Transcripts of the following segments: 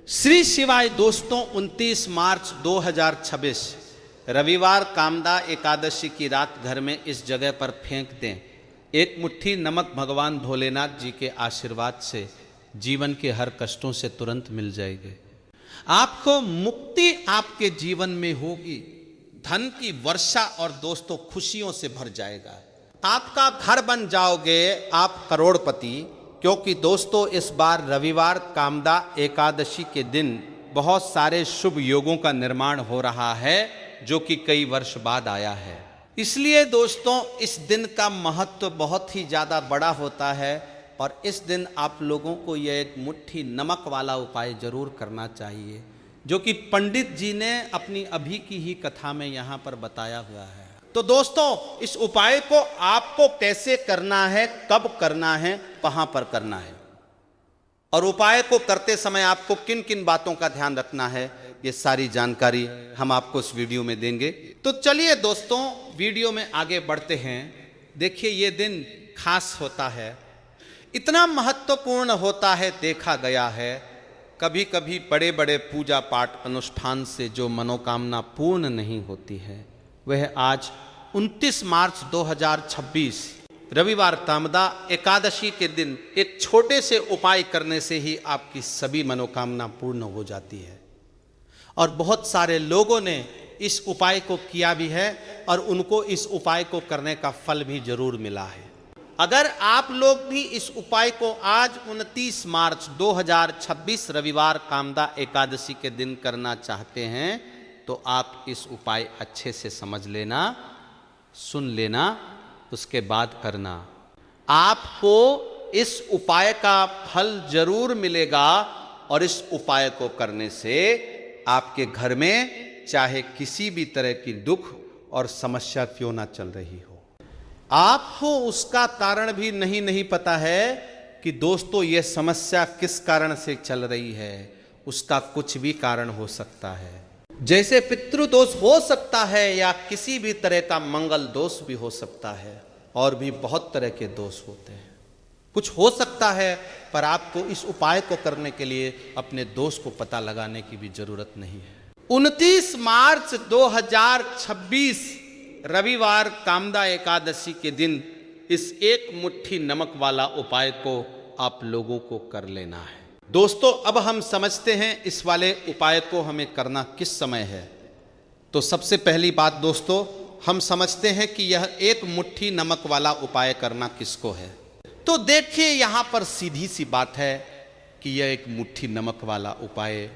श्री शिवाय दोस्तों, 29 मार्च 2026 रविवार कामदा एकादशी की रात घर में इस जगह पर फेंक दें। एक मुट्ठी नमक भगवान भोलेनाथ जी के आशीर्वाद से जीवन के हर कष्टों से तुरंत मिल जाएगी। आपको मुक्ति आपके जीवन में होगी, धन की वर्षा और दोस्तों खुशियों से भर जाएगा। आपका घर बन जाओगे आप करोड़पति, क्योंकि दोस्तों इस बार रविवार कामदा एकादशी के दिन बहुत सारे शुभ योगों का निर्माण हो रहा है, जो कि कई वर्ष बाद आया है। इसलिए दोस्तों इस दिन का महत्व बहुत ही ज़्यादा बड़ा होता है और इस दिन आप लोगों को यह एक मुट्ठी नमक वाला उपाय जरूर करना चाहिए, जो कि पंडित जी ने अपनी अभी की ही कथा में यहाँ पर बताया हुआ है। तो दोस्तों इस उपाय को आपको कैसे करना है, कब करना है, कहाँ पर करना है और उपाय को करते समय आपको किन किन बातों का ध्यान रखना है, ये सारी जानकारी हम आपको इस वीडियो में देंगे। तो चलिए दोस्तों वीडियो में आगे बढ़ते हैं। देखिए ये दिन खास होता है, इतना महत्वपूर्ण होता है, देखा गया है कभी कभी बड़े बड़े पूजा पाठ अनुष्ठान से जो मनोकामना पूर्ण नहीं होती है, वह आज 29 मार्च 2026 रविवार कामदा एकादशी के दिन एक छोटे से उपाय करने से ही आपकी सभी मनोकामना पूर्ण हो जाती है। और बहुत सारे लोगों ने इस उपाय को किया भी है और उनको इस उपाय को करने का फल भी जरूर मिला है। अगर आप लोग भी इस उपाय को आज 29 मार्च 2026 रविवार कामदा एकादशी के दिन करना चाहते हैं, तो आप इस उपाय अच्छे से समझ लेना, सुन लेना, उसके बाद करना। आपको इस उपाय का फल जरूर मिलेगा और इस उपाय को करने से आपके घर में चाहे किसी भी तरह की दुख और समस्या क्यों ना चल रही हो, आपको उसका कारण भी नहीं पता है कि दोस्तों ये समस्या किस कारण से चल रही है। उसका कुछ भी कारण हो सकता है, जैसे पितृदोष हो सकता है या किसी भी तरह का मंगल दोष भी हो सकता है, और भी बहुत तरह के दोष होते हैं। कुछ हो सकता है, पर आपको इस उपाय को करने के लिए अपने दोष को पता लगाने की भी जरूरत नहीं है। 29 मार्च 2026 रविवार कामदा एकादशी के दिन इस एक मुट्ठी नमक वाला उपाय को आप लोगों को कर लेना है। दोस्तों अब हम समझते हैं इस वाले उपाय को हमें करना किस समय है। तो सबसे पहली बात दोस्तों हम समझते हैं कि यह एक मुट्ठी नमक वाला उपाय करना किसको है। तो देखिए यहाँ पर सीधी सी बात है कि यह एक मुट्ठी नमक वाला उपाय,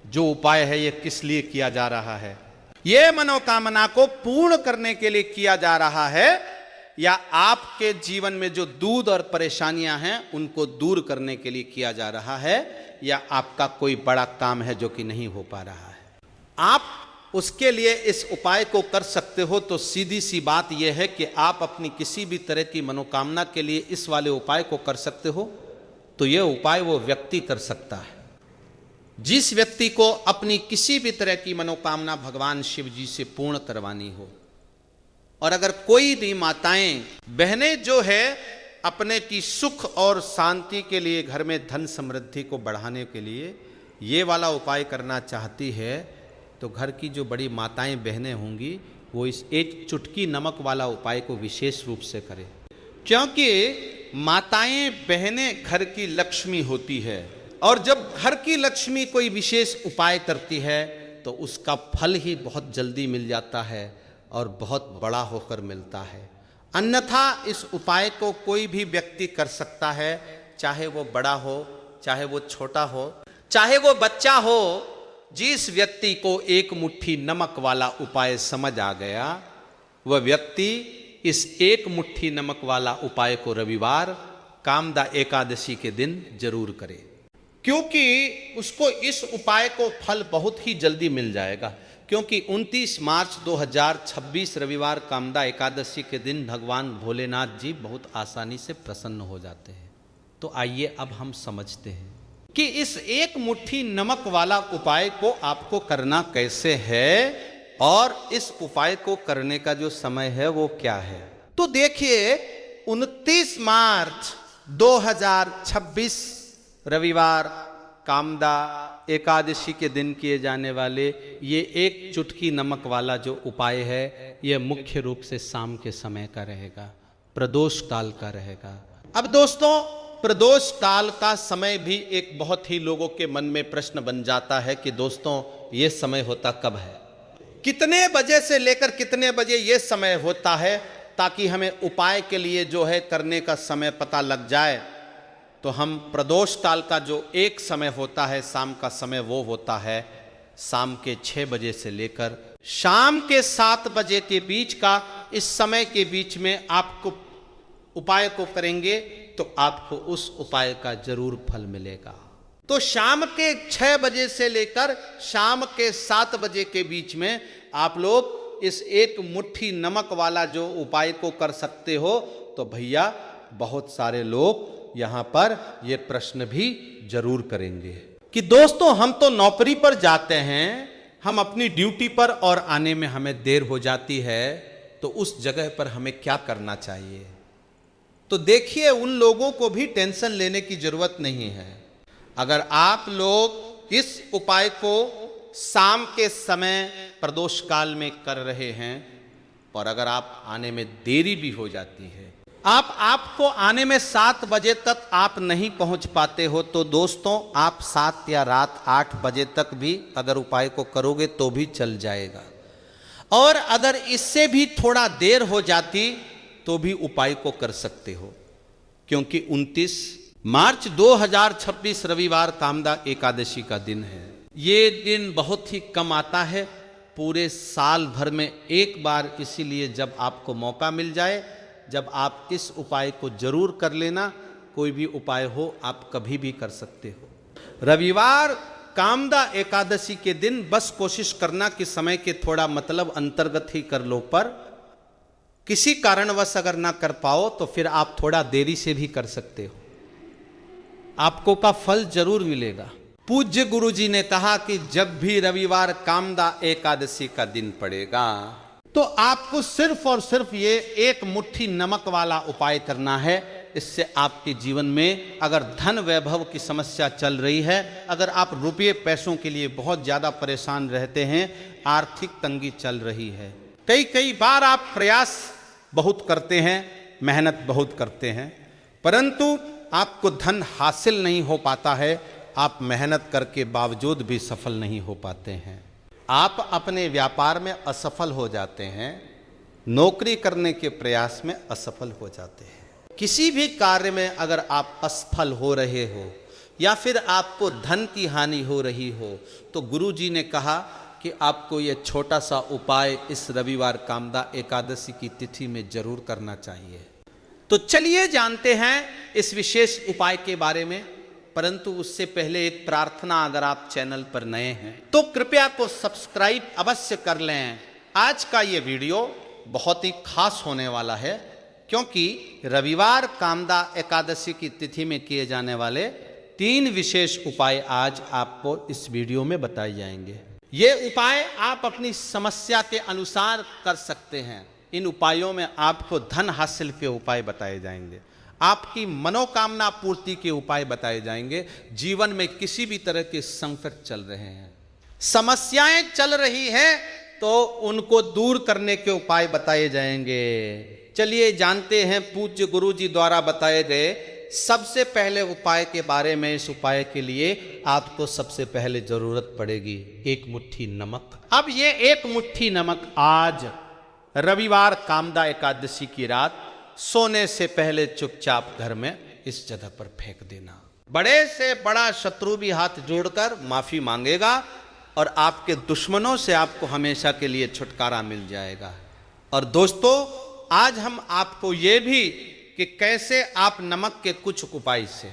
जो उपाय है यह किस लिए किया जा रहा है। यह मनोकामना को पूर्ण करने के लिए किया जा रहा है, या आपके जीवन में जो दूध और परेशानियां हैं उनको दूर करने के लिए किया जा रहा है, या आपका कोई बड़ा काम है जो कि नहीं हो पा रहा है। आप उसके लिए इस उपाय को कर सकते हो। तो सीधी सी बात यह है कि आप अपनी किसी भी तरह की मनोकामना के लिए इस वाले उपाय को कर सकते हो। तो यह उपाय वो व्यक्ति कर सकता है जिस व्यक्ति को अपनी किसी भी तरह की मनोकामना भगवान शिव जी से पूर्ण करवानी हो। और अगर कोई भी माताएं बहनें जो है अपने की सुख और शांति के लिए, घर में धन समृद्धि को बढ़ाने के लिए ये वाला उपाय करना चाहती है, तो घर की जो बड़ी माताएं बहनें होंगी वो इस एक चुटकी नमक वाला उपाय को विशेष रूप से करें, क्योंकि माताएं बहनें घर की लक्ष्मी होती है। और जब घर की लक्ष्मी कोई विशेष उपाय करती है तो उसका फल ही बहुत जल्दी मिल जाता है और बहुत बड़ा होकर मिलता है। अन्यथा इस उपाय को कोई भी व्यक्ति कर सकता है, चाहे वो बड़ा हो, चाहे वो छोटा हो, चाहे वो बच्चा हो। जिस व्यक्ति को एक मुट्ठी नमक वाला उपाय समझ आ गया, वह व्यक्ति इस एक मुट्ठी नमक वाला उपाय को रविवार कामदा एकादशी के दिन जरूर करे, क्योंकि उसको इस उपाय को फल बहुत ही जल्दी मिल जाएगा। क्योंकि 29 मार्च 2026 रविवार कामदा एकादशी के दिन भगवान भोलेनाथ जी बहुत आसानी से प्रसन्न हो जाते हैं। तो आइए अब हम समझते हैं कि इस एक मुट्ठी नमक वाला उपाय को आपको करना कैसे है और इस उपाय को करने का जो समय है वो क्या है। तो देखिए 29 मार्च 2026 रविवार कामदा एकादशी के दिन किए जाने वाले ये एक चुटकी नमक वाला जो उपाय है, ये मुख्य रूप से शाम के समय का रहेगा, प्रदोष काल का रहेगा। अब दोस्तों, प्रदोष काल का समय भी एक बहुत ही लोगों के मन में प्रश्न बन जाता है कि दोस्तों ये समय होता कब है, कितने बजे से लेकर कितने बजे ये समय होता है, ताकि हमें उपाय के लिए जो है करने का समय पता लग जाए। तो हम प्रदोष काल का जो एक समय होता है शाम का समय, वो होता है शाम के 6 बजे से लेकर शाम के 7 बजे के बीच का। इस समय के बीच में आपको उपाय को करेंगे तो आपको उस उपाय का जरूर फल मिलेगा। तो शाम के 6 बजे से लेकर शाम के 7 बजे के बीच में आप लोग इस एक मुट्ठी नमक वाला जो उपाय को कर सकते हो। तो भैया बहुत सारे लोग यहाँ पर ये प्रश्न भी जरूर करेंगे कि दोस्तों हम तो नौकरी पर जाते हैं, हम अपनी ड्यूटी पर और आने में हमें देर हो जाती है, तो उस जगह पर हमें क्या करना चाहिए। तो देखिए, उन लोगों को भी टेंशन लेने की जरूरत नहीं है। अगर आप लोग इस उपाय को शाम के समय प्रदोष काल में कर रहे हैं और अगर आप आने में देरी भी हो जाती है, आपको आने में 7 बजे तक आप नहीं पहुंच पाते हो, तो दोस्तों आप 7 या रात 8 बजे तक भी अगर उपाय को करोगे तो भी चल जाएगा। और अगर इससे भी थोड़ा देर हो जाती तो भी उपाय को कर सकते हो, क्योंकि 29 मार्च 2026 रविवार कामदा एकादशी का दिन है। ये दिन बहुत ही कम आता है, पूरे साल भर में एक बार, इसीलिए जब आपको मौका मिल जाए, जब आप इस उपाय को जरूर कर लेना। कोई भी उपाय हो आप कभी भी कर सकते हो। रविवार कामदा एकादशी के दिन बस कोशिश करना कि समय के थोड़ा मतलब अंतर्गत ही कर लो, पर किसी कारणवश अगर ना कर पाओ तो फिर आप थोड़ा देरी से भी कर सकते हो, आपको का फल जरूर मिलेगा। पूज्य गुरु जी ने कहा कि जब भी रविवार कामदा एकादशी का दिन पड़ेगा तो आपको सिर्फ और सिर्फ ये एक मुट्ठी नमक वाला उपाय करना है। इससे आपके जीवन में अगर धन वैभव की समस्या चल रही है, अगर आप रुपये पैसों के लिए बहुत ज़्यादा परेशान रहते हैं, आर्थिक तंगी चल रही है, कई बार आप प्रयास बहुत करते हैं, मेहनत बहुत करते हैं, परंतु आपको धन हासिल नहीं हो पाता है, आप मेहनत करके बावजूद भी सफल नहीं हो पाते हैं, आप अपने व्यापार में असफल हो जाते हैं, नौकरी करने के प्रयास में असफल हो जाते हैं, किसी भी कार्य में अगर आप असफल हो रहे हो या फिर आपको धन की हानि हो रही हो, तो गुरु जी ने कहा कि आपको यह छोटा सा उपाय इस रविवार कामदा एकादशी की तिथि में जरूर करना चाहिए। तो चलिए जानते हैं इस विशेष उपाय के बारे में, परंतु उससे पहले एक प्रार्थना, अगर आप चैनल पर नए हैं तो कृपया को सब्सक्राइब अवश्य कर लें। आज का ये वीडियो बहुत ही खास होने वाला है, क्योंकि रविवार कामदा एकादशी की तिथि में किए जाने वाले 3 विशेष उपाय आज आपको इस वीडियो में बताए जाएंगे। ये उपाय आप अपनी समस्या के अनुसार कर सकते हैं। इन उपायों में आपको धन हासिल के उपाय बताए जाएंगे, आपकी मनोकामना पूर्ति के उपाय बताए जाएंगे। जीवन में किसी भी तरह के संकट चल रहे हैं, समस्याएं चल रही हैं, तो उनको दूर करने के उपाय बताए जाएंगे। चलिए जानते हैं पूज्य गुरु जी द्वारा बताए गए सबसे पहले उपाय के बारे में। इस उपाय के लिए आपको सबसे पहले जरूरत पड़ेगी 1 मुट्ठी नमक। अब ये 1 मुट्ठी नमक आज रविवार कामदा एकादशी की रात सोने से पहले चुपचाप घर में इस जगह पर फेंक देना। बड़े से बड़ा शत्रु भी हाथ जोड़कर माफी मांगेगा और आपके दुश्मनों से आपको हमेशा के लिए छुटकारा मिल जाएगा। और दोस्तों, आज हम आपको ये भी कि कैसे आप नमक के कुछ उपाय से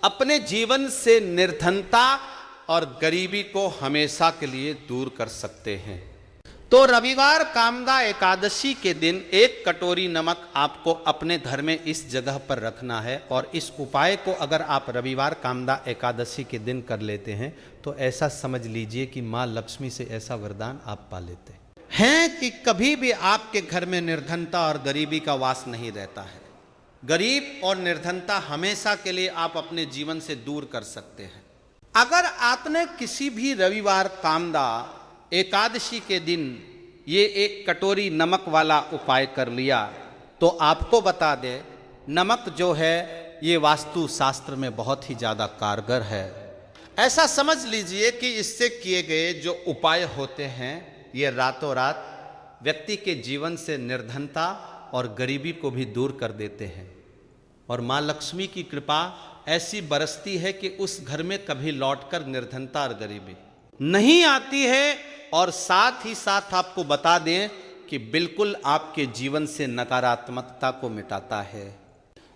अपने जीवन से निर्धनता और गरीबी को हमेशा के लिए दूर कर सकते हैं। तो रविवार कामदा एकादशी के दिन 1 कटोरी नमक आपको अपने घर में इस जगह पर रखना है। और इस उपाय को अगर आप रविवार कामदा एकादशी के दिन कर लेते हैं तो ऐसा समझ लीजिए कि माँ लक्ष्मी से ऐसा वरदान आप पा लेते हैं कि कभी भी आपके घर में निर्धनता और गरीबी का वास नहीं रहता है। गरीब और निर्धनता हमेशा के लिए आप अपने जीवन से दूर कर सकते हैं। अगर आपने किसी भी रविवार कामदा एकादशी के दिन ये एक कटोरी नमक वाला उपाय कर लिया तो आपको बता दे, नमक जो है ये वास्तु शास्त्र में बहुत ही ज़्यादा कारगर है। ऐसा समझ लीजिए कि इससे किए गए जो उपाय होते हैं ये रातों रात व्यक्ति के जीवन से निर्धनता और गरीबी को भी दूर कर देते हैं, और माँ लक्ष्मी की कृपा ऐसी बरसती है कि उस घर में कभी लौटकर निर्धनता और गरीबी नहीं आती है। और साथ ही साथ आपको बता दें कि बिल्कुल आपके जीवन से नकारात्मकता को मिटाता है।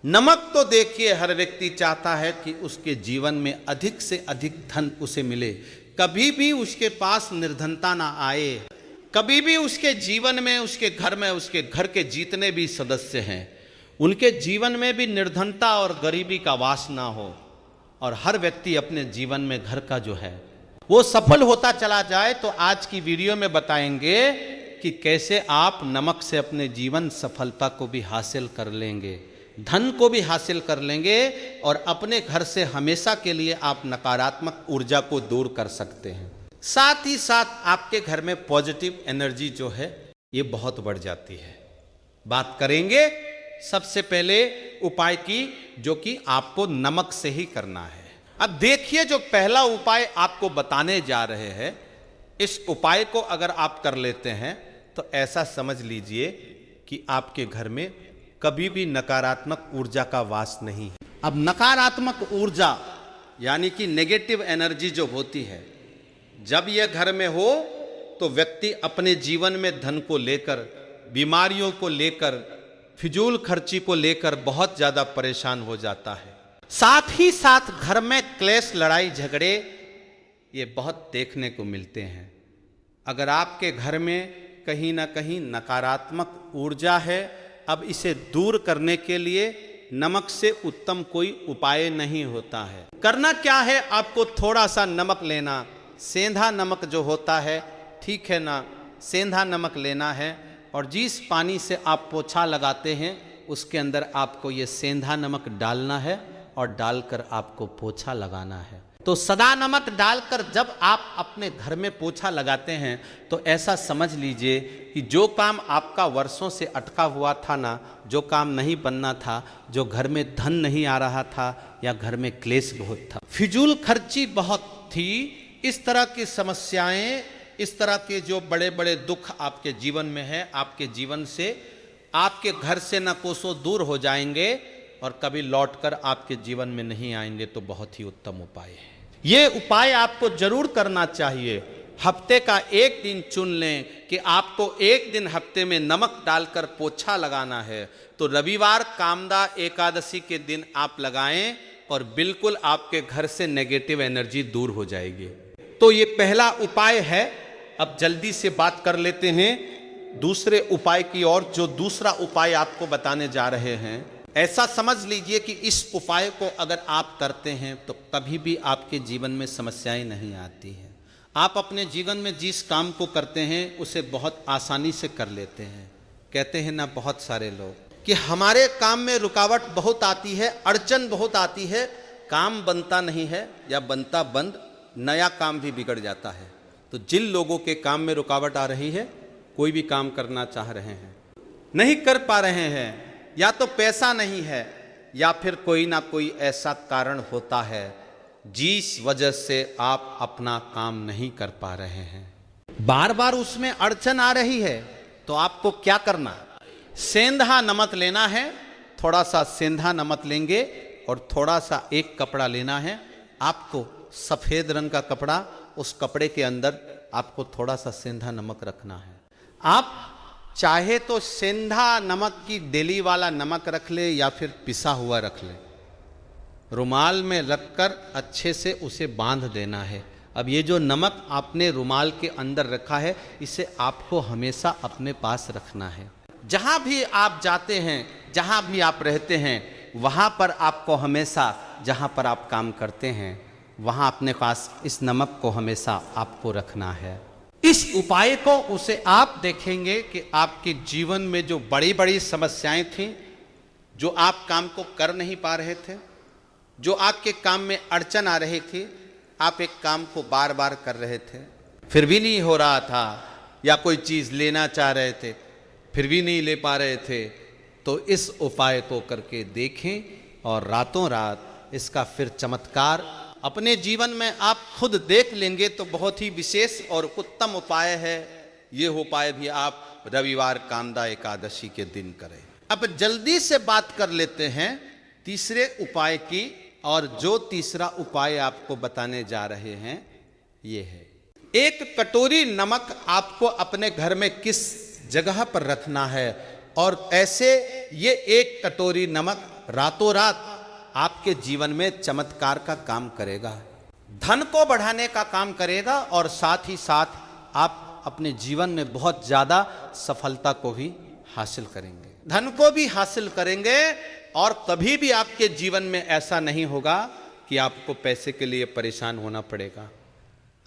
नमक तो देखिए हर व्यक्ति चाहता है कि उसके जीवन में अधिक से अधिक धन उसे मिले, कभी भी उसके पास निर्धनता ना आए, कभी भी उसके जीवन में, उसके घर में, उसके घर के जितने भी सदस्य हैं उनके जीवन में भी निर्धनता और गरीबी का वास ना हो, और हर व्यक्ति अपने जीवन में घर का जो है वो सफल होता चला जाए। तो आज की वीडियो में बताएंगे कि कैसे आप नमक से अपने जीवन सफलता को भी हासिल कर लेंगे, धन को भी हासिल कर लेंगे, और अपने घर से हमेशा के लिए आप नकारात्मक ऊर्जा को दूर कर सकते हैं। साथ ही साथ आपके घर में पॉजिटिव एनर्जी जो है ये बहुत बढ़ जाती है। बात करेंगे सबसे पहले उपाय की, जो कि आपको नमक से ही करना है। अब देखिए, जो पहला उपाय आपको बताने जा रहे हैं, इस उपाय को अगर आप कर लेते हैं तो ऐसा समझ लीजिए कि आपके घर में कभी भी नकारात्मक ऊर्जा का वास नहीं है। अब नकारात्मक ऊर्जा यानी कि नेगेटिव एनर्जी जो होती है, जब यह घर में हो तो व्यक्ति अपने जीवन में धन को लेकर, बीमारियों को लेकर, फिजूल खर्ची को लेकर बहुत ज़्यादा परेशान हो जाता है। साथ ही साथ घर में क्लेश, लड़ाई झगड़े ये बहुत देखने को मिलते हैं। अगर आपके घर में कहीं ना कहीं नकारात्मक ऊर्जा है, अब इसे दूर करने के लिए नमक से उत्तम कोई उपाय नहीं होता है। करना क्या है, आपको थोड़ा सा नमक लेना, सेंधा नमक जो होता है, ठीक है ना, सेंधा नमक लेना है, और जिस पानी से आप पोछा लगाते हैं उसके अंदर आपको ये सेंधा नमक डालना है और डालकर आपको पोछा लगाना है। तो सदा नमक डालकर जब आप अपने घर में पोछा लगाते हैं तो ऐसा समझ लीजिए कि जो काम आपका वर्षों से अटका हुआ था ना, जो काम नहीं बनना था, जो घर में धन नहीं आ रहा था, या घर में क्लेश बहुत था, फिजूल खर्ची बहुत थी, इस तरह की समस्याएं, इस तरह के जो बड़े बड़े दुख आपके जीवन में है, आपके जीवन से, आपके घर से न कोसों दूर हो जाएंगे और कभी लौटकर आपके जीवन में नहीं आएंगे। तो बहुत ही उत्तम उपाय है। ये उपाय आपको जरूर करना चाहिए। हफ्ते का एक दिन चुन लें कि आपको एक दिन हफ्ते में नमक डालकर पोछा लगाना है, तो रविवार कामदा एकादशी के दिन आप लगाएं और बिल्कुल आपके घर से नेगेटिव एनर्जी दूर हो जाएगी। तो ये पहला उपाय है। अब जल्दी से बात कर लेते हैं दूसरे उपाय की ओर। जो दूसरा उपाय आपको बताने जा रहे हैं, ऐसा समझ लीजिए कि इस उपाय को अगर आप करते हैं तो कभी भी आपके जीवन में समस्याएं नहीं आती हैं। आप अपने जीवन में जिस काम को करते हैं उसे बहुत आसानी से कर लेते हैं। कहते हैं ना बहुत सारे लोग कि हमारे काम में रुकावट बहुत आती है, अड़चन बहुत आती है, काम बनता नहीं है, या बनता बंद, नया काम भी बिगड़ जाता है। तो जिन लोगों के काम में रुकावट आ रही है, कोई भी काम करना चाह रहे हैं, नहीं कर पा रहे हैं, या तो पैसा नहीं है, या फिर कोई ना कोई ऐसा कारण होता है जिस वजह से आप अपना काम नहीं कर पा रहे हैं, बार बार उसमें अड़चन आ रही है, तो आपको क्या करना, सेंधा नमक लेना है। थोड़ा सा सेंधा नमक लेंगे और थोड़ा सा एक कपड़ा लेना है आपको, सफ़ेद रंग का कपड़ा, उस कपड़े के अंदर आपको थोड़ा सा सेंधा नमक रखना है। आप चाहे तो सेंधा नमक की डेली वाला नमक रख ले या फिर पिसा हुआ रख ले, रुमाल में रखकर अच्छे से उसे बांध देना है। अब ये जो नमक आपने रुमाल के अंदर रखा है, इसे आपको हमेशा अपने पास रखना है। जहाँ भी आप जाते हैं, जहाँ भी आप रहते हैं, वहाँ पर आपको हमेशा, जहाँ पर आप काम करते हैं, वहाँ अपने पास इस नमक को हमेशा आपको रखना है। इस उपाय को उसे आप देखेंगे कि आपके जीवन में जो बड़ी बड़ी समस्याएं थीं, जो आप काम को कर नहीं पा रहे थे, जो आपके काम में अड़चन आ रही थी, आप एक काम को बार बार कर रहे थे, फिर भी नहीं हो रहा था, या कोई चीज़ लेना चाह रहे थे फिर भी नहीं ले पा रहे थे, तो इस उपाय को करके देखें और रातों रात इसका फिर चमत्कार अपने जीवन में आप खुद देख लेंगे। तो बहुत ही विशेष और उत्तम उपाय है। ये उपाय भी आप रविवार कामदा एकादशी के दिन करें। अब जल्दी से बात कर लेते हैं तीसरे उपाय की, और जो तीसरा उपाय आपको बताने जा रहे हैं ये है, एक कटोरी नमक आपको अपने घर में किस जगह पर रखना है, और ऐसे ये एक कटोरी नमक रातों रात आपके जीवन में चमत्कार का काम करेगा, धन को बढ़ाने का काम करेगा, और साथ ही साथ आप अपने जीवन में बहुत ज़्यादा सफलता को भी हासिल करेंगे, धन को भी हासिल करेंगे, और कभी भी आपके जीवन में ऐसा नहीं होगा कि आपको पैसे के लिए परेशान होना पड़ेगा।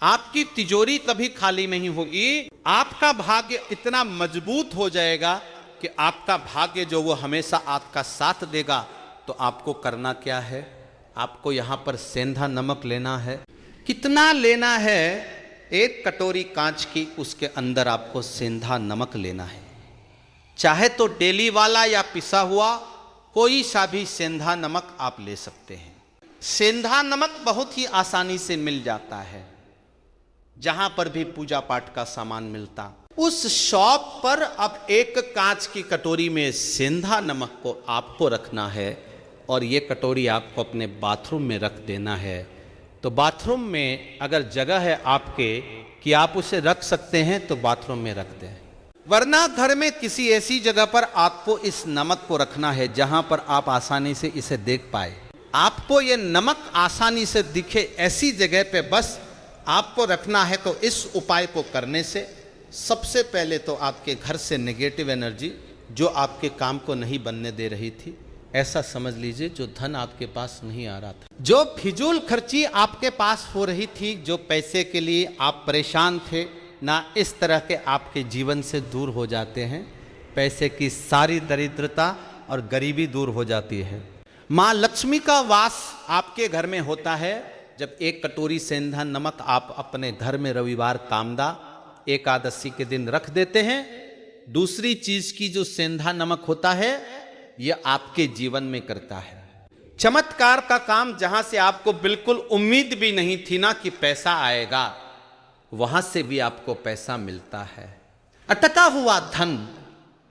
आपकी तिजोरी कभी खाली नहीं होगी। आपका भाग्य इतना मजबूत हो जाएगा कि आपका भाग्य जो वो हमेशा आपका साथ देगा। तो आपको करना क्या है, आपको यहाँ पर सेंधा नमक लेना है। कितना लेना है? एक कटोरी कांच की, उसके अंदर आपको सेंधा नमक लेना है। चाहे तो डेली वाला या पिसा हुआ कोई सा भी सेंधा नमक आप ले सकते हैं। सेंधा नमक बहुत ही आसानी से मिल जाता है, जहां पर भी पूजा पाठ का सामान मिलता, उस शॉप पर अब एक कांच की कटोरी में सेंधा नमक को आपको रखना है, और ये कटोरी आपको अपने बाथरूम में रख देना है। तो बाथरूम में अगर जगह है आपके कि आप उसे रख सकते हैं तो बाथरूम में रख दें, वरना घर में किसी ऐसी जगह पर आपको इस नमक को रखना है जहां पर आप आसानी से इसे देख पाए। आपको ये नमक आसानी से दिखे ऐसी जगह पे बस आपको रखना है। तो इस उपाय को करने से सबसे पहले तो आपके घर से नेगेटिव एनर्जी जो आपके काम को नहीं बनने दे रही थी, ऐसा समझ लीजिए जो धन आपके पास नहीं आ रहा था, जो फिजूल खर्ची आपके पास हो रही थी, जो पैसे के लिए आप परेशान थे ना, इस तरह के आपके जीवन से दूर हो जाते हैं। पैसे की सारी दरिद्रता और गरीबी दूर हो जाती है। माँ लक्ष्मी का वास आपके घर में होता है जब एक कटोरी सेंधा नमक आप अपने घर में रविवार कामदा एकादशी के दिन रख देते हैं। दूसरी चीज की जो सेंधा नमक होता है यह आपके जीवन में करता है चमत्कार का काम। जहां से आपको बिल्कुल उम्मीद भी नहीं थी ना कि पैसा आएगा, वहां से भी आपको पैसा मिलता है। अटका हुआ धन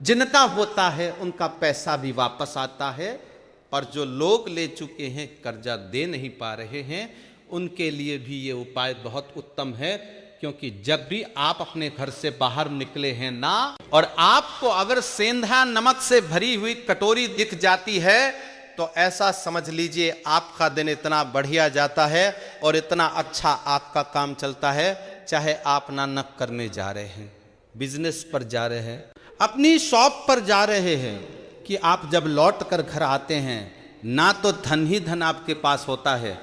जिनका होता है उनका पैसा भी वापस आता है, और जो लोग ले चुके हैं कर्जा दे नहीं पा रहे हैं उनके लिए भी ये उपाय बहुत उत्तम है। क्योंकि जब भी आप अपने घर से बाहर निकले हैं ना, और आपको अगर सेंधा नमक से भरी हुई कटोरी दिख जाती है, तो ऐसा समझ लीजिए आपका दिन इतना बढ़िया जाता है और इतना अच्छा आपका काम चलता है। चाहे आप नानक करने जा रहे हैं, बिजनेस पर जा रहे हैं, अपनी शॉप पर जा रहे हैं, कि आप जब लौट कर घर आते हैं ना तो धन ही धन आपके पास होता है,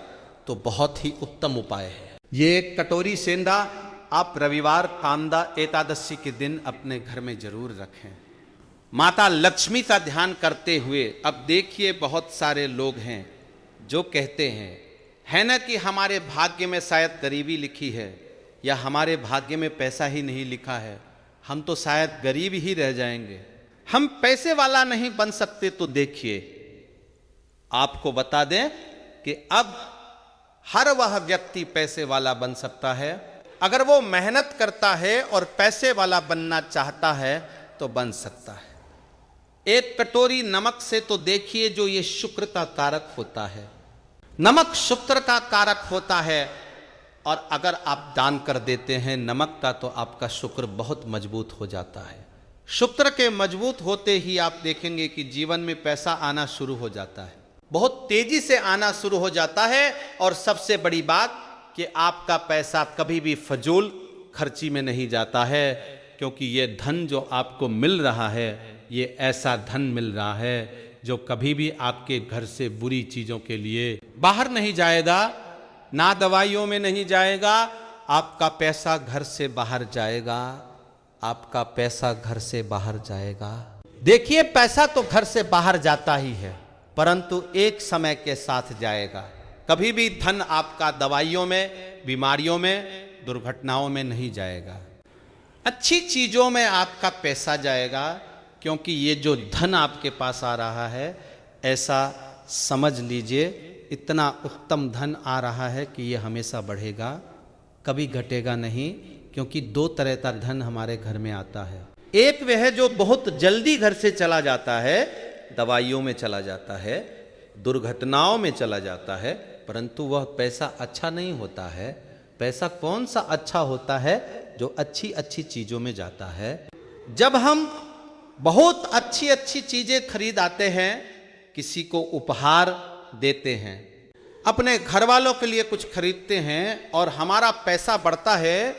तो बहुत ही उत्तम उपाय है। ये एक कटोरी सेंधा आप रविवार कामदा एकादशी के दिन अपने घर में जरूर रखें, माता लक्ष्मी का ध्यान करते हुए। अब देखिए बहुत सारे लोग हैं जो कहते हैं है ना कि हमारे भाग्य में शायद गरीबी लिखी है, या हमारे भाग्य में पैसा ही नहीं लिखा है, हम तो शायद गरीब ही रह जाएंगे, हम पैसे वाला नहीं बन सकते। तो देखिए आपको बता दें कि अब हर वह व्यक्ति पैसे वाला बन सकता है, अगर वो मेहनत करता है और पैसे वाला बनना चाहता है तो बन सकता है। एक कटोरी नमक से तो देखिए जो ये शुक्र का कारक होता है, नमक शुक्र का कारक होता है, और अगर आप दान कर देते हैं नमक का तो आपका शुक्र बहुत मजबूत हो जाता है। शुक्र के मजबूत होते ही आप देखेंगे कि जीवन में पैसा आना शुरू हो जाता है, बहुत तेजी से आना शुरू हो जाता है। और सबसे बड़ी बात कि आपका पैसा कभी भी फजूल खर्ची में नहीं जाता है, क्योंकि ये धन जो आपको मिल रहा है ये ऐसा धन मिल रहा है जो कभी भी आपके घर से बुरी चीज़ों के लिए बाहर नहीं जाएगा, ना दवाइयों में नहीं जाएगा। आपका पैसा घर से बाहर जाएगा, आपका पैसा घर से बाहर जाएगा। देखिए पैसा तो घर से बाहर जाता ही है, परंतु एक समय के साथ जाएगा। कभी भी धन आपका दवाइयों में, बीमारियों में, दुर्घटनाओं में नहीं जाएगा। अच्छी चीज़ों में आपका पैसा जाएगा, क्योंकि ये जो धन आपके पास आ रहा है, ऐसा समझ लीजिए इतना उत्तम धन आ रहा है कि ये हमेशा बढ़ेगा, कभी घटेगा नहीं। क्योंकि दो तरह का धन हमारे घर में आता है। एक वह जो बहुत जल्दी घर से चला जाता है, दवाइयों में चला जाता है, दुर्घटनाओं में चला जाता है, परंतु वह पैसा अच्छा नहीं होता है। पैसा कौन सा अच्छा होता है? जो अच्छी अच्छी चीज़ों में जाता है। जब हम बहुत अच्छी अच्छी चीज़ें खरीद आते हैं, किसी को उपहार देते हैं, अपने घर वालों के लिए कुछ खरीदते हैं और हमारा पैसा बढ़ता है,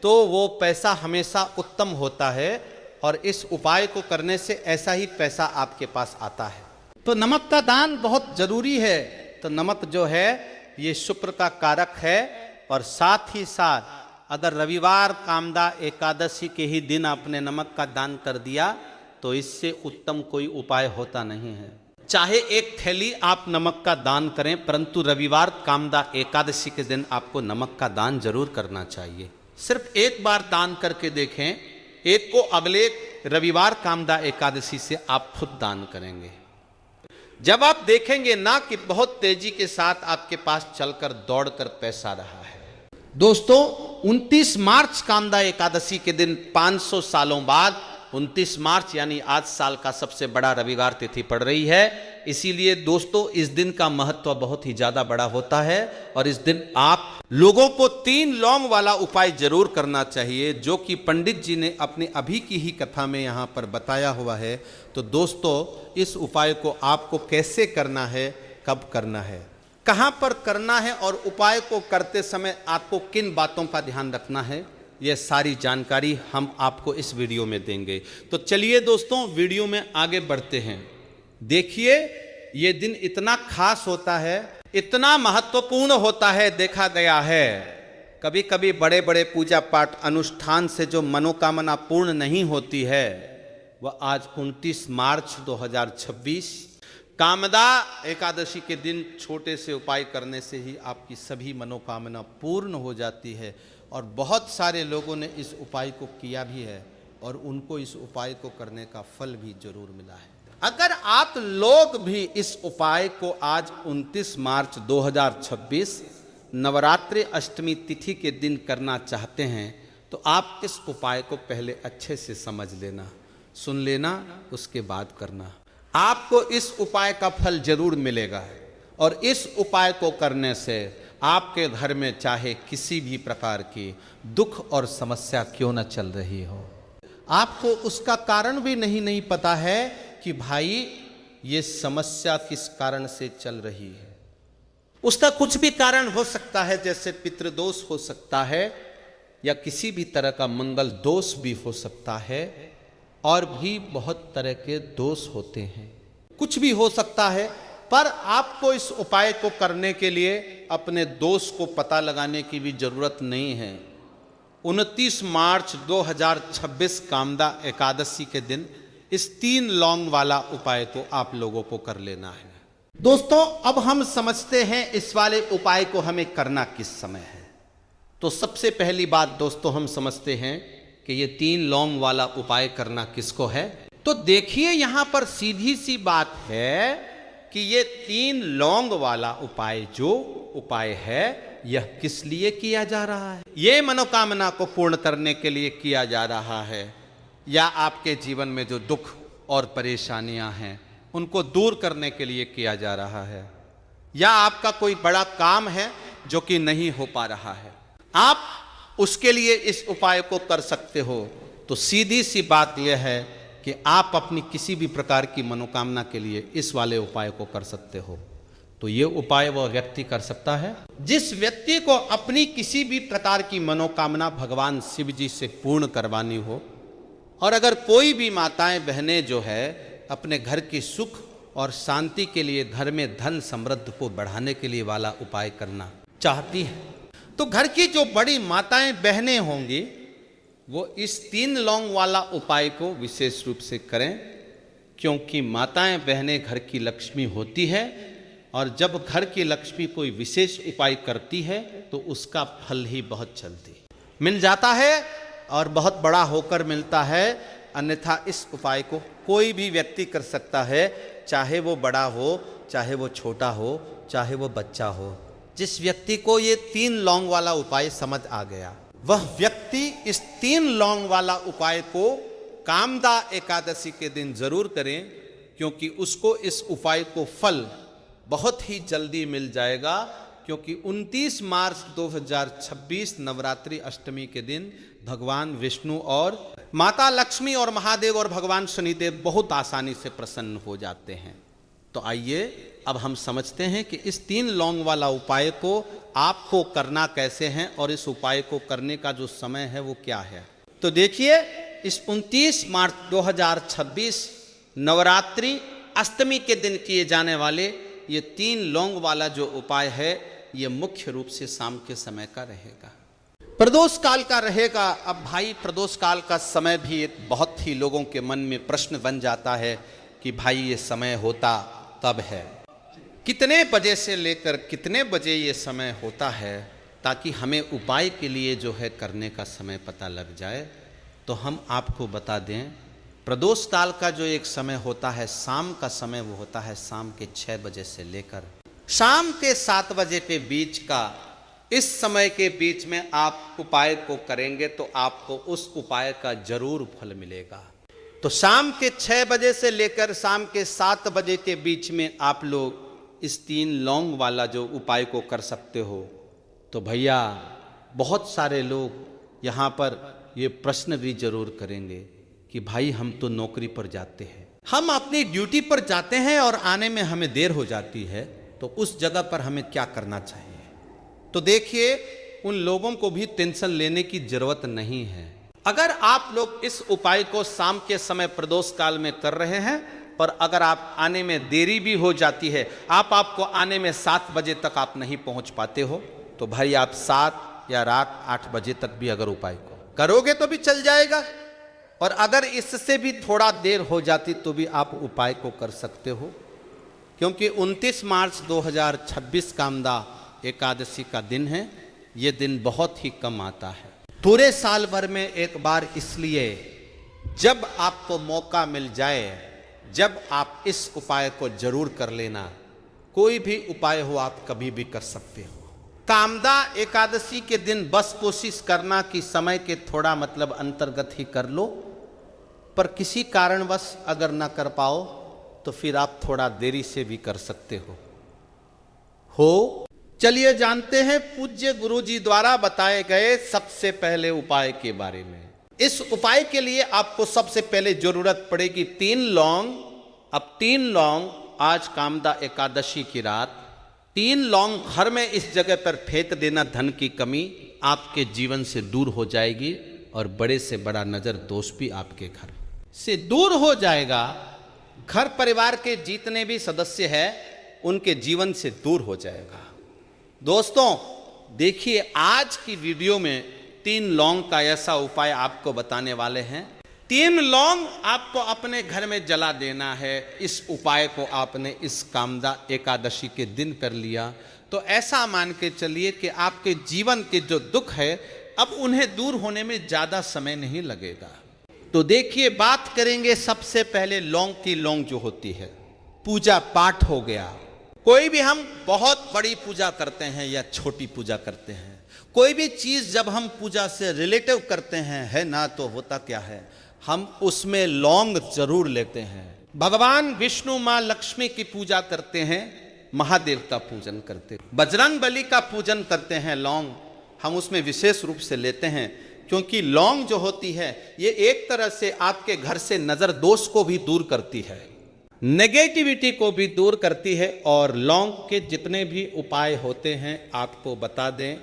तो वो पैसा हमेशा उत्तम होता है और इस उपाय को करने से ऐसा ही पैसा आपके पास आता है। तो नमक का दान बहुत जरूरी है। तो नमक जो है ये शुक्र का कारक है, और साथ ही साथ अगर रविवार कामदा एकादशी के ही दिन आपने नमक का दान कर दिया, तो इससे उत्तम कोई उपाय होता नहीं है। चाहे एक थैली आप नमक का दान करें, परंतु रविवार कामदा एकादशी के दिन आपको नमक का दान जरूर करना चाहिए। सिर्फ एक बार दान करके देखें, एक को अगले रविवार कामदा एकादशी से आप खुद दान करेंगे। जब आप देखेंगे ना कि बहुत तेजी के साथ आपके पास चलकर दौड़कर पैसा रहा है। दोस्तों, 29 मार्च कामदा एकादशी के दिन 500 सालों बाद 29 मार्च यानी आज साल का सबसे बड़ा रविवार तिथि पड़ रही है। इसीलिए दोस्तों इस दिन का महत्व बहुत ही ज्यादा बड़ा होता है, और इस दिन आप लोगों को 3 लौंग वाला उपाय जरूर करना चाहिए, जो कि पंडित जी ने अपने अभी की ही कथा में यहाँ पर बताया हुआ है। तो दोस्तों इस उपाय को आपको कैसे करना है, कब करना है, कहाँ पर करना है, और उपाय को करते समय आपको किन बातों का ध्यान रखना है, यह सारी जानकारी हम आपको इस वीडियो में देंगे। तो चलिए दोस्तों वीडियो में आगे बढ़ते हैं। देखिए ये दिन इतना खास होता है, इतना महत्वपूर्ण होता है। देखा गया है कभी कभी बड़े बड़े पूजा पाठ अनुष्ठान से जो मनोकामना पूर्ण नहीं होती है, वह आज 29 मार्च 2026 कामदा एकादशी के दिन छोटे से उपाय करने से ही आपकी सभी मनोकामना पूर्ण हो जाती है। और बहुत सारे लोगों ने इस उपाय को किया भी है, और उनको इस उपाय को करने का फल भी जरूर मिला है। अगर आप लोग भी इस उपाय को आज 29 मार्च 2026 नवरात्रि अष्टमी तिथि के दिन करना चाहते हैं, तो आप इस उपाय को पहले अच्छे से समझ लेना, सुन लेना, उसके बाद करना। आपको इस उपाय का फल जरूर मिलेगा, और इस उपाय को करने से आपके घर में चाहे किसी भी प्रकार की दुख और समस्या क्यों न चल रही हो, आपको उसका कारण भी नहीं पता है कि भाई ये समस्या किस कारण से चल रही है। उसका कुछ भी कारण हो सकता है, जैसे पितृदोष हो सकता है, या किसी भी तरह का मंगल दोष भी हो सकता है, और भी बहुत तरह के दोष होते हैं, कुछ भी हो सकता है। पर आपको इस उपाय को करने के लिए अपने दोष को पता लगाने की भी जरूरत नहीं है। 29 मार्च 2026 कामदा एकादशी के दिन इस 3 लौंग वाला उपाय को आप लोगों को कर लेना है। दोस्तों अब हम समझते हैं इस वाले उपाय को हमें करना किस समय है। तो सबसे पहली बात दोस्तों हम समझते हैं कि ये 3 लौंग वाला उपाय करना किसको है। तो देखिए यहां पर सीधी सी बात है कि ये 3 लौंग वाला उपाय जो उपाय है, यह किस लिए किया जा रहा है। ये मनोकामना को पूर्ण करने के लिए किया जा रहा है, या आपके जीवन में जो दुख और परेशानियां हैं उनको दूर करने के लिए किया जा रहा है, या आपका कोई बड़ा काम है जो कि नहीं हो पा रहा है, आप उसके लिए इस उपाय को कर सकते हो। तो सीधी सी बात यह है कि आप अपनी किसी भी प्रकार की मनोकामना के लिए इस वाले उपाय को कर सकते हो। तो ये उपाय वह व्यक्ति कर सकता है जिस व्यक्ति को अपनी किसी भी प्रकार की मनोकामना भगवान शिव जी से पूर्ण करवानी हो। और अगर कोई भी माताएं बहनें जो है अपने घर की सुख और शांति के लिए, घर में धन समृद्धि को बढ़ाने के लिए वाला उपाय करना चाहती है, तो घर की जो बड़ी माताएं बहनें होंगी वो इस 3 लौंग वाला उपाय को विशेष रूप से करें, क्योंकि माताएं बहनें घर की लक्ष्मी होती है, और जब घर की लक्ष्मी कोई विशेष उपाय करती है तो उसका फल ही बहुत जल्दी मिल जाता है और बहुत बड़ा होकर मिलता है। अन्यथा इस उपाय को कोई भी व्यक्ति कर सकता है, चाहे वो बड़ा हो, चाहे वो छोटा हो, चाहे वो बच्चा हो। जिस व्यक्ति को ये 3 लौंग वाला उपाय समझ आ गया, वह व्यक्ति इस 3 लौंग वाला उपाय को कामदा एकादशी के दिन जरूर करें, क्योंकि उसको इस उपाय को फल बहुत ही जल्दी मिल जाएगा। क्योंकि 29 मार्च 2026 नवरात्रि अष्टमी के दिन भगवान विष्णु और माता लक्ष्मी और महादेव और भगवान शनिदेव बहुत आसानी से प्रसन्न हो जाते हैं। तो आइए अब हम समझते हैं कि इस 3 लौंग वाला उपाय को आपको करना कैसे है और इस उपाय को करने का जो समय है वो क्या है। तो देखिए, इस 29 मार्च 2026 नवरात्रि अष्टमी के दिन किए जाने वाले ये 3 लौंग वाला जो उपाय है, ये मुख्य रूप से शाम के समय का रहेगा, प्रदोष काल का रहेगा। अब भाई, प्रदोष काल का समय भी एक बहुत ही लोगों के मन में प्रश्न बन जाता है कि भाई ये समय होता कब है, कितने बजे से लेकर कितने बजे ये समय होता है, ताकि हमें उपाय के लिए जो है करने का समय पता लग जाए। तो हम आपको बता दें, प्रदोष काल का जो एक समय होता है, शाम का समय, वो होता है शाम के 6 बजे से लेकर शाम के 7 बजे के बीच का। इस समय के बीच में आप उपाय को करेंगे तो आपको उस उपाय का जरूर फल मिलेगा। तो शाम के 6 बजे से लेकर शाम के 7 बजे के बीच में आप लोग इस 3 लौंग वाला जो उपाय को कर सकते हो। तो भैया, बहुत सारे लोग यहाँ पर ये प्रश्न भी जरूर करेंगे कि भाई हम तो नौकरी पर जाते हैं, हम अपनी ड्यूटी पर जाते हैं और आने में हमें देर हो जाती है, तो उस जगह पर हमें क्या करना चाहिए। तो देखिए, उन लोगों को भी टेंशन लेने की जरूरत नहीं है। अगर आप लोग इस उपाय को शाम के समय प्रदोष काल में कर रहे हैं, पर अगर आप आने में देरी भी हो जाती है, आपको आने में 7 बजे तक आप नहीं पहुंच पाते हो, तो भाई आप 7 या रात 8 बजे तक भी अगर उपाय को करोगे तो भी चल जाएगा। और अगर इससे भी थोड़ा देर हो जाती तो भी आप उपाय को कर सकते हो, क्योंकि 29 मार्च 2026 कामदा एकादशी का दिन है। ये दिन बहुत ही कम आता है पूरे साल भर में एक बार, इसलिए जब आपको मौका मिल जाए, जब आप इस उपाय को जरूर कर लेना। कोई भी उपाय हो आप कभी भी कर सकते हो। कामदा एकादशी के दिन बस कोशिश करना कि समय के थोड़ा मतलब अंतर्गत ही कर लो, पर किसी कारणवश अगर ना कर पाओ तो फिर आप थोड़ा देरी से भी कर सकते हो। चलिए जानते हैं पूज्य गुरुजी द्वारा बताए गए सबसे पहले उपाय के बारे में। इस उपाय के लिए आपको सबसे पहले जरूरत पड़ेगी 3 लौंग। अब 3 लौंग, आज कामदा एकादशी की रात 3 लौंग घर में इस जगह पर फेंक देना। धन की कमी आपके जीवन से दूर हो जाएगी और बड़े से बड़ा नजर दोष भी आपके घर से दूर हो जाएगा। घर परिवार के जितने भी सदस्य हैं उनके जीवन से दूर हो जाएगा। दोस्तों देखिए, आज की वीडियो में 3 लौंग का ऐसा उपाय आपको बताने वाले हैं। 3 लौंग आपको अपने घर में जला देना है। इस उपाय को आपने इस कामदा एकादशी के दिन कर लिया तो ऐसा मान के चलिए कि आपके जीवन के जो दुख है अब उन्हें दूर होने में ज़्यादा समय नहीं लगेगा। तो देखिए, बात करेंगे सबसे पहले लौंग की। लौंग जो होती है, पूजा पाठ हो गया। कोई भी हम बहुत बड़ी पूजा करते हैं या छोटी पूजा करते हैं, कोई भी चीज़ जब हम पूजा से रिलेटिव करते हैं, है ना, तो होता क्या है, हम उसमें लौंग जरूर लेते हैं। भगवान विष्णु माँ लक्ष्मी की पूजा करते हैं, महादेव का पूजन करते हैं, बजरंग बली का पूजन करते हैं। लौंग हम उसमें विशेष रूप से लेते हैं, क्योंकि लौंग जो होती है ये एक तरह से आपके घर से नजर दोष को भी दूर करती है, नेगेटिविटी को भी दूर करती है। और लौंग के जितने भी उपाय होते हैं आपको बता दें,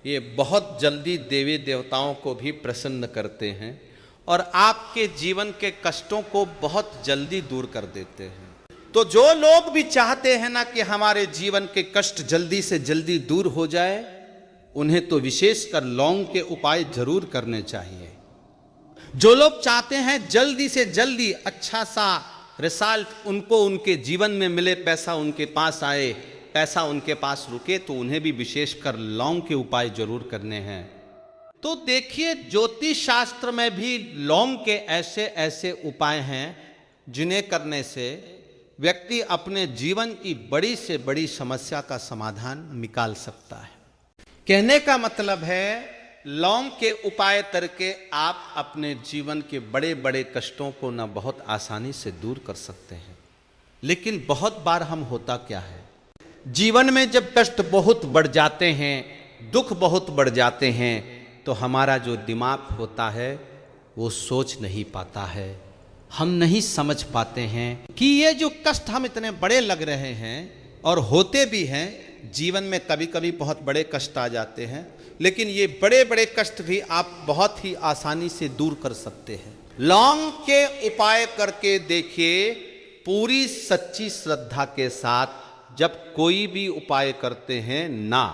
ये बहुत जल्दी देवी देवताओं को भी प्रसन्न करते हैं और आपके जीवन के कष्टों को बहुत जल्दी दूर कर देते हैं। तो जो लोग भी चाहते हैं ना कि हमारे जीवन के कष्ट जल्दी से जल्दी दूर हो जाए, उन्हें तो विशेषकर लौंग के उपाय जरूर करने चाहिए। जो लोग चाहते हैं जल्दी से जल्दी अच्छा सा रिजल्ट उनको उनके जीवन में मिले, पैसा उनके पास आए, पैसा उनके पास रुके, तो उन्हें भी विशेषकर लौंग के उपाय जरूर करने हैं। तो देखिए, ज्योतिष शास्त्र में भी लौंग के ऐसे ऐसे उपाय हैं जिन्हें करने से व्यक्ति अपने जीवन की बड़ी से बड़ी समस्या का समाधान निकाल सकता है। कहने का मतलब है, लौंग के उपाय करके आप अपने जीवन के बड़े बड़े कष्टों को न बहुत आसानी से दूर कर सकते हैं। लेकिन बहुत बार हम होता क्या है, जीवन में जब कष्ट बहुत बढ़ जाते हैं, दुख बहुत बढ़ जाते हैं, तो हमारा जो दिमाग होता है वो सोच नहीं पाता है, हम नहीं समझ पाते हैं कि ये जो कष्ट हम इतने बड़े लग रहे हैं और होते भी हैं, जीवन में कभी कभी बहुत बड़े कष्ट आ जाते हैं, लेकिन ये बड़े बड़े कष्ट भी आप बहुत ही आसानी से दूर कर सकते हैं। लौंग के उपाय करके देखिए, पूरी सच्ची श्रद्धा के साथ जब कोई भी उपाय करते हैं ना,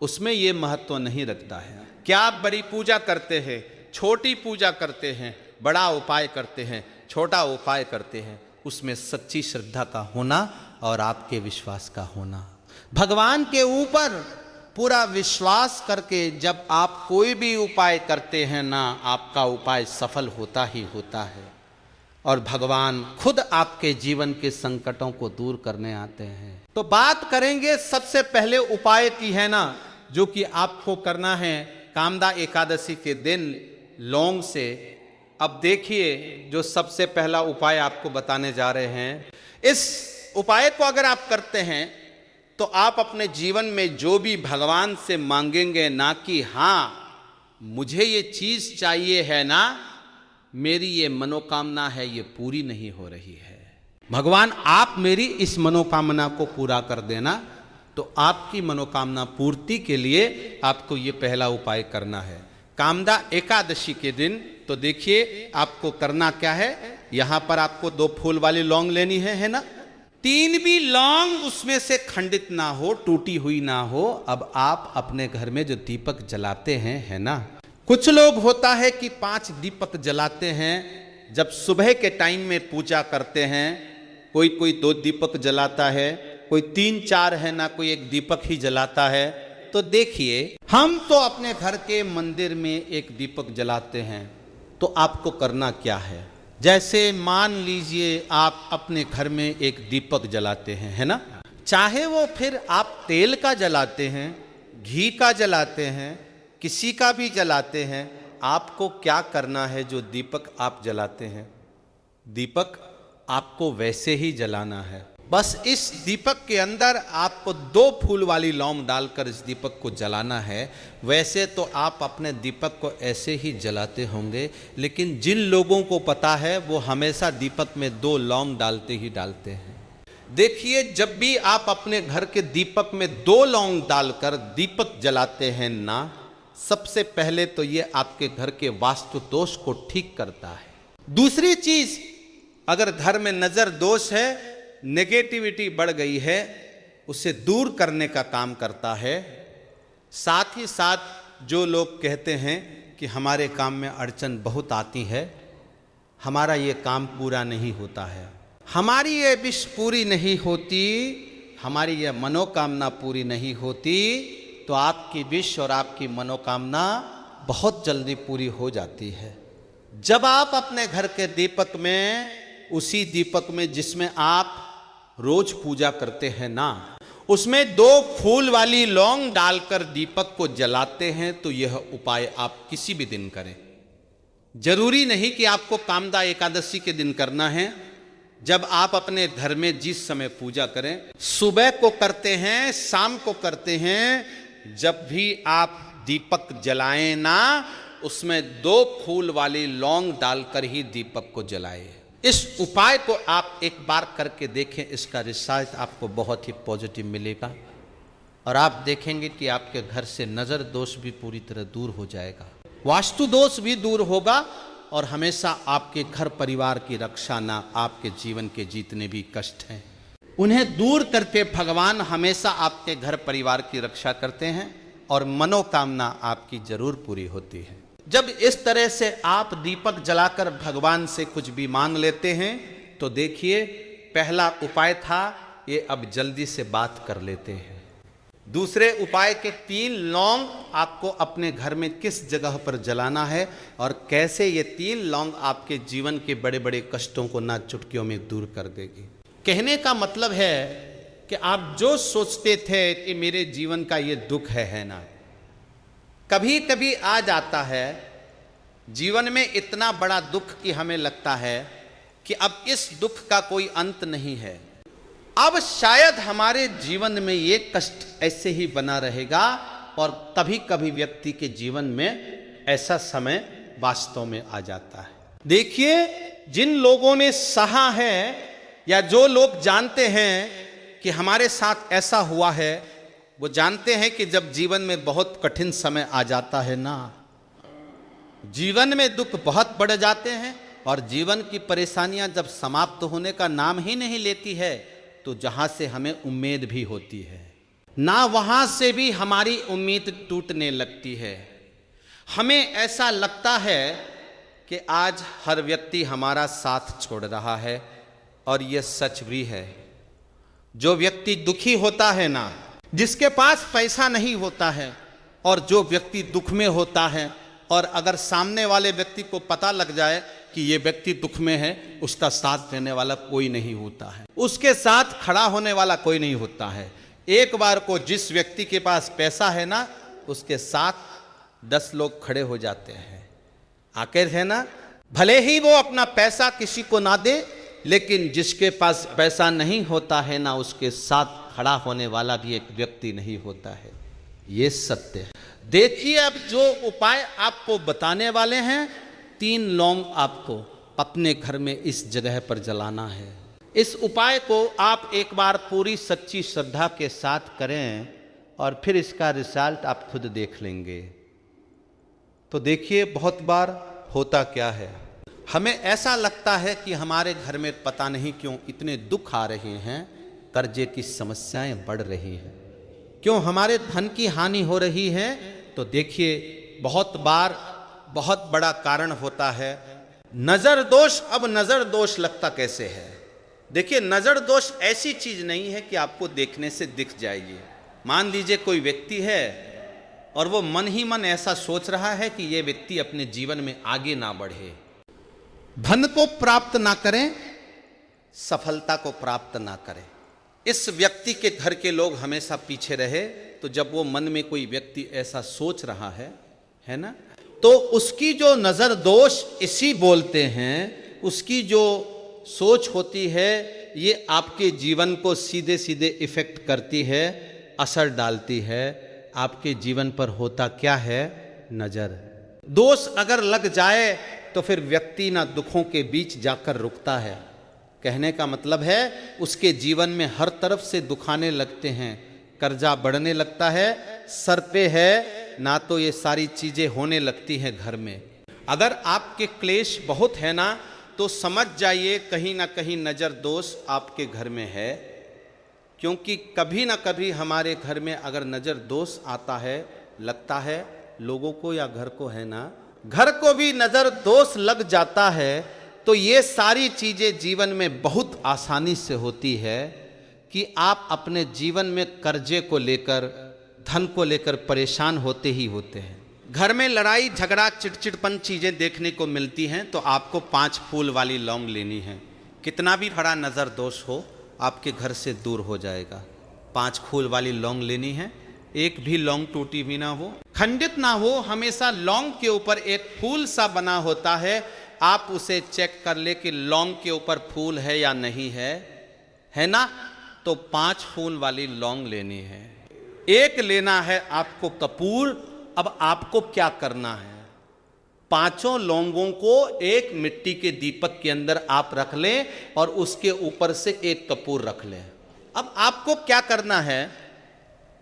उसमें ये महत्व नहीं रखता है क्या आप बड़ी पूजा करते हैं, छोटी पूजा करते हैं, बड़ा उपाय करते हैं, छोटा उपाय करते हैं, उसमें सच्ची श्रद्धा का होना और आपके विश्वास का होना। भगवान के ऊपर पूरा विश्वास करके जब आप कोई भी उपाय करते हैं ना, आपका उपाय सफल होता ही होता है और भगवान खुद आपके जीवन के संकटों को दूर करने आते हैं। तो बात करेंगे सबसे पहले उपाय की है ना, जो कि आपको करना है कामदा एकादशी के दिन लौंग से। अब देखिए, जो सबसे पहला उपाय आपको बताने जा रहे हैं, इस उपाय को अगर आप करते हैं तो आप अपने जीवन में जो भी भगवान से मांगेंगे ना कि हाँ मुझे ये चीज चाहिए है ना, मेरी ये मनोकामना है ये पूरी नहीं हो रही है, भगवान आप मेरी इस मनोकामना को पूरा कर देना, तो आपकी मनोकामना पूर्ति के लिए आपको ये पहला उपाय करना है कामदा एकादशी के दिन। तो देखिए आपको करना क्या है, यहां पर आपको 2 फूल वाली लौंग लेनी है ना, 3 भी लौंग उसमें से खंडित ना हो, टूटी हुई ना हो। अब आप अपने घर में जो दीपक जलाते हैं है ना, कुछ लोग होता है कि 5 दीपक जलाते हैं, जब सुबह के टाइम में पूजा करते हैं, कोई 2 दीपक जलाता है, कोई 3-4 है ना, कोई 1 दीपक ही जलाता है। तो देखिए, हम तो अपने घर के मंदिर में 1 दीपक जलाते हैं, तो आपको करना क्या है, जैसे मान लीजिए आप अपने घर में 1 दीपक जलाते हैं है ना, चाहे वो फिर आप तेल का जलाते हैं, घी का जलाते हैं, किसी का भी जलाते हैं, आपको क्या करना है, जो दीपक आप जलाते हैं, दीपक आपको वैसे ही जलाना है। बस इस दीपक के अंदर आपको 2 फूल वाली लौंग डालकर इस दीपक को जलाना है। वैसे तो आप अपने दीपक को ऐसे ही जलाते होंगे, लेकिन जिन लोगों को पता है वो हमेशा दीपक में 2 लौंग डालते ही डालते हैं। देखिए, जब भी आप अपने घर के दीपक में 2 लौंग डालकर दीपक जलाते हैं ना, सबसे पहले तो ये आपके घर के वास्तु दोष को ठीक करता है। दूसरी चीज, अगर घर में नजर दोष है, नेगेटिविटी बढ़ गई है, उसे दूर करने का काम करता है। साथ ही साथ जो लोग कहते हैं कि हमारे काम में अड़चन बहुत आती है, हमारा ये काम पूरा नहीं होता है, हमारी ये विश पूरी नहीं होती, हमारी ये मनोकामना पूरी नहीं होती, तो आपकी विश और आपकी मनोकामना बहुत जल्दी पूरी हो जाती है। जब आप अपने घर के दीपक में, उसी दीपक में जिसमें आप रोज पूजा करते हैं ना, उसमें 2 फूल वाली लौंग डालकर दीपक को जलाते हैं, तो यह उपाय आप किसी भी दिन करें। जरूरी नहीं कि आपको कामदा एकादशी के दिन करना है, जब आप अपने घर में जिस समय पूजा करें, सुबह को करते हैं, शाम को करते हैं, जब भी आप दीपक जलाएं ना, उसमें 2 फूल वाली लौंग डालकर ही दीपक को जलाएं। इस उपाय को आप एक बार करके देखें, इसका रिजल्ट आपको बहुत ही पॉजिटिव मिलेगा और आप देखेंगे कि आपके घर से नजर दोष भी पूरी तरह दूर हो जाएगा, वास्तु दोष भी दूर होगा और हमेशा आपके घर परिवार की रक्षा ना, आपके जीवन के जितने भी कष्ट हैं उन्हें दूर करके भगवान हमेशा आपके घर परिवार की रक्षा करते हैं और मनोकामना आपकी जरूर पूरी होती है। जब इस तरह से आप दीपक जलाकर भगवान से कुछ भी मांग लेते हैं, तो देखिए पहला उपाय था ये, अब जल्दी से बात कर लेते हैं। दूसरे उपाय के 3 लौंग आपको अपने घर में किस जगह पर जलाना है और कैसे ये 3 लौंग आपके जीवन के बड़े बड़े कष्टों को ना चुटकियों में दूर कर देगी। कहने का मतलब है कि आप जो सोचते थे कि मेरे जीवन का ये दुख है ना, कभी कभी आ जाता है जीवन में इतना बड़ा दुख कि हमें लगता है कि अब इस दुख का कोई अंत नहीं है, अब शायद हमारे जीवन में ये कष्ट ऐसे ही बना रहेगा। और कभी कभी व्यक्ति के जीवन में ऐसा समय वास्तव में आ जाता है। देखिए जिन लोगों ने सहा है या जो लोग जानते हैं कि हमारे साथ ऐसा हुआ है, वो जानते हैं कि जब जीवन में बहुत कठिन समय आ जाता है ना, जीवन में दुख बहुत बढ़ जाते हैं और जीवन की परेशानियां जब समाप्त होने का नाम ही नहीं लेती है, तो जहां से हमें उम्मीद भी होती है ना, वहां से भी हमारी उम्मीद टूटने लगती है। हमें ऐसा लगता है कि आज हर व्यक्ति हमारा साथ छोड़ रहा है, और यह सच भी है। जो व्यक्ति दुखी होता है ना, जिसके पास पैसा नहीं होता है, और जो व्यक्ति दुख में होता है, और अगर सामने वाले व्यक्ति को पता लग जाए कि ये व्यक्ति दुख में है, उसका साथ देने वाला कोई नहीं होता है, उसके साथ खड़ा होने वाला कोई नहीं होता है। एक बार को जिस व्यक्ति के पास पैसा है ना, उसके साथ 10 लोग खड़े हो जाते हैं। आखिर है ना, भले ही वो अपना पैसा किसी को ना दे, लेकिन जिसके पास पैसा नहीं होता है ना, उसके साथ खड़ा होने वाला भी एक व्यक्ति नहीं होता है। ये सत्य है। देखिए अब जो उपाय आपको बताने वाले हैं, 3 लौंग आपको अपने घर में इस जगह पर जलाना है। इस उपाय को आप एक बार पूरी सच्ची श्रद्धा के साथ करें और फिर इसका रिजल्ट आप खुद देख लेंगे। तो देखिए बहुत बार होता क्या है, हमें ऐसा लगता है कि हमारे घर में पता नहीं क्यों इतने दुख आ रहे हैं, कर्जे की समस्याएं बढ़ रही हैं, क्यों हमारे धन की हानि हो रही है। तो देखिए बहुत बार बहुत बड़ा कारण होता है नजर दोष। अब नजर दोष लगता कैसे है? देखिए नजर दोष ऐसी चीज नहीं है कि आपको देखने से दिख जाएगी। मान लीजिए कोई व्यक्ति है और वो मन ही मन ऐसा सोच रहा है कि ये व्यक्ति अपने जीवन में आगे ना बढ़े, धन को प्राप्त ना करें, सफलता को प्राप्त ना करें, इस व्यक्ति के घर के लोग हमेशा पीछे रहे। तो जब वो मन में कोई व्यक्ति ऐसा सोच रहा है ना, तो उसकी जो नजर दोष इसी बोलते हैं, उसकी जो सोच होती है ये आपके जीवन को सीधे सीधे इफेक्ट करती है, असर डालती है। आपके जीवन पर होता क्या है? नजर दोष अगर लग जाए तो फिर व्यक्ति ना दुखों के बीच जाकर रुकता है। कहने का मतलब है उसके जीवन में हर तरफ से दुखाने लगते हैं, कर्जा बढ़ने लगता है, सर पे है ना, तो ये सारी चीजें होने लगती हैं घर में। अगर आपके क्लेश बहुत है ना, तो समझ जाइए कहीं ना कहीं नजर दोष आपके घर में है। क्योंकि कभी ना कभी हमारे घर में अगर नजर दोष आता है, लगता है लोगों को या घर को है ना, घर को भी नजर दोष लग जाता है, तो ये सारी चीजें जीवन में बहुत आसानी से होती है कि आप अपने जीवन में कर्जे को लेकर, धन को लेकर परेशान होते ही होते हैं। घर में लड़ाई झगड़ा चिड़चिड़पन चीजें देखने को मिलती हैं, तो आपको 5 फूल वाली लौंग लेनी है। कितना भी बड़ा नजर दोष हो आपके घर से दूर हो जाएगा। 5 फूल वाली लौंग लेनी है, एक भी लौंग टूटी भी ना हो, खंडित ना हो, हमेशा लौंग के ऊपर एक फूल सा बना होता है। आप उसे चेक कर ले कि लौंग के ऊपर फूल है या नहीं है ना, तो 5 फूल वाली लौंग लेनी है। एक लेना है आपको कपूर। अब आपको क्या करना है, 5 लौंगों को एक मिट्टी के दीपक के अंदर आप रख लें और उसके ऊपर से एक कपूर रख लें। अब आपको क्या करना है,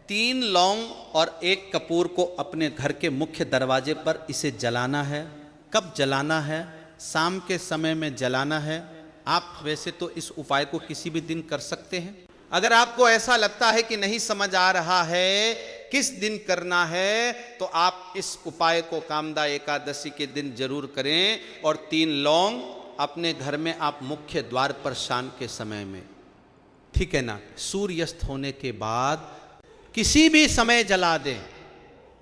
3 लौंग और एक कपूर को अपने घर के मुख्य दरवाजे पर इसे जलाना है। कब जलाना है? शाम के समय में जलाना है। आप वैसे तो इस उपाय को किसी भी दिन कर सकते हैं। अगर आपको ऐसा लगता है कि नहीं समझ आ रहा है किस दिन करना है, तो आप इस उपाय को कामदा एकादशी के दिन जरूर करें और 3 लौंग अपने घर में आप मुख्य द्वार पर शाम के समय में, ठीक है ना, सूर्यास्त होने के बाद किसी भी समय जला दें।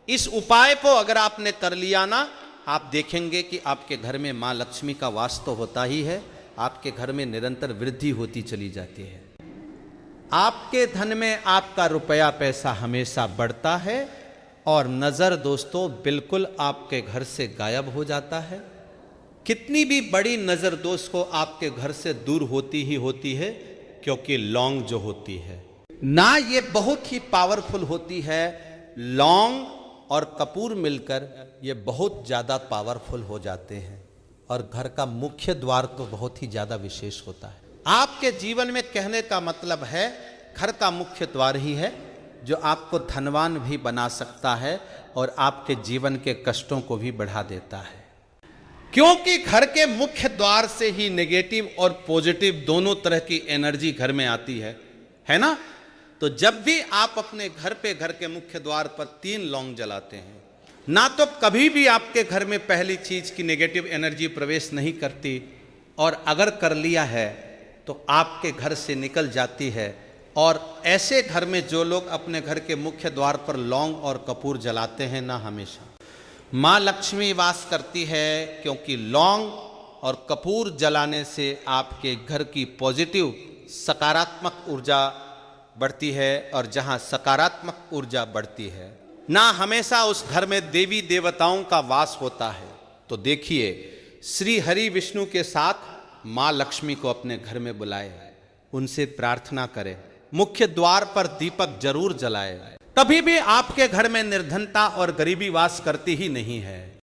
इस उपाय को अगर आपने कर लिया ना, आप देखेंगे कि आपके घर में माँ लक्ष्मी का वास तो होता ही है, आपके घर में निरंतर वृद्धि होती चली जाती है। आपके धन में आपका रुपया पैसा हमेशा बढ़ता है और नज़र दोस्तों बिल्कुल आपके घर से गायब हो जाता है। कितनी भी बड़ी नज़र दोस्तों आपके घर से दूर होती ही होती है, क्योंकि लौंग जो होती है ना, ये बहुत ही पावरफुल होती है। लौंग और कपूर मिलकर ये बहुत ज़्यादा पावरफुल हो जाते हैं और घर का मुख्य द्वार तो बहुत ही ज़्यादा विशेष होता है। आपके जीवन में कहने का मतलब है घर का मुख्य द्वार ही है जो आपको धनवान भी बना सकता है और आपके जीवन के कष्टों को भी बढ़ा देता है, क्योंकि घर के मुख्य द्वार से ही नेगेटिव और पॉजिटिव दोनों तरह की एनर्जी घर में आती है ना। तो जब भी आप अपने घर पे घर के मुख्य द्वार पर 3 लौंग जलाते हैं ना, तो कभी भी आपके घर में पहली चीज की नेगेटिव एनर्जी प्रवेश नहीं करती, और अगर कर लिया है तो आपके घर से निकल जाती है। और ऐसे घर में जो लोग अपने घर के मुख्य द्वार पर लौंग और कपूर जलाते हैं ना, हमेशा माँ लक्ष्मी वास करती है, क्योंकि लौंग और कपूर जलाने से आपके घर की पॉजिटिव सकारात्मक ऊर्जा बढ़ती है, और जहाँ सकारात्मक ऊर्जा बढ़ती है ना, हमेशा उस घर में देवी देवताओं का वास होता है। तो देखिए, श्री हरि विष्णु के साथ माँ लक्ष्मी को अपने घर में बुलाए, उनसे प्रार्थना करें, मुख्य द्वार पर दीपक जरूर जलाए, तभी भी आपके घर में निर्धनता और गरीबी वास करती ही नहीं है।